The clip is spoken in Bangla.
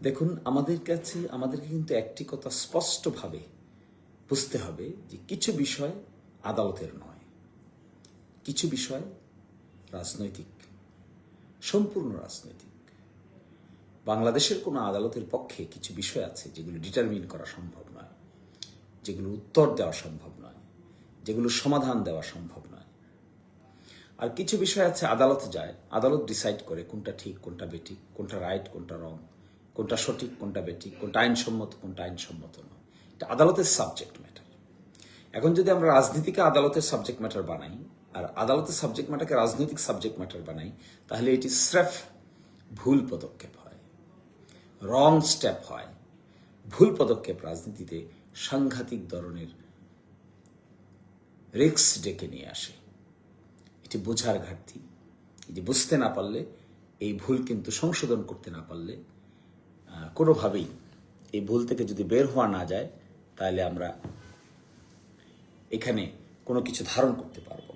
দেখুন, আমাদেরকে কিন্তু একটি কথা স্পষ্টভাবে বুঝতে হবে যে কিছু বিষয় আদালতের নয়, কিছু বিষয় রাজনৈতিক, সম্পূর্ণ রাজনৈতিক। বাংলাদেশের কোনো আদালতের পক্ষে কিছু বিষয় আছে যেগুলো ডিটারমিন করা সম্ভব নয়, যেগুলো উত্তর দেওয়া সম্ভব নয়, যেগুলো সমাধান দেওয়া সম্ভব নয়। আর কিছু বিষয় আছে আদালতে যায়, আদালত ডিসাইড করে কোনটা ঠিক, কোনটা বেঠিক, কোনটা রাইট, কোনটা রং, কোনটা সঠিক, কোনটা বেঠিক, কোনটা আইনসম্মত, কোনটা আইনসম্মত নয়। এটা আদালতের সাবজেক্ট ম্যাটার। এখন যদি আমরা রাজনীতিকে আদালতের সাবজেক্ট ম্যাটার বানাই আর আদালতের সাবজেক্ট ম্যাটারকে রাজনৈতিক সাবজেক্ট ম্যাটার বানাই, তাহলে এটি স্রেফ ভুল পদক্ষেপ হয়, রং স্টেপ হয়। ভুল পদক্ষেপ রাজনীতিতে সাংঘাতিক ধরনের রিস্ক ডেকে নিয়ে আসে। এটি বোঝার ঘাটতি। এটি বুঝতে না পারলে, এই ভুল কিন্তু সংশোধন করতে না পারলে, কোনোভাবেই এই ভুল থেকে যদি বের হওয়া না যায়, তাহলে আমরা এখানে কোনো কিছু ধারণ করতে পারবো না।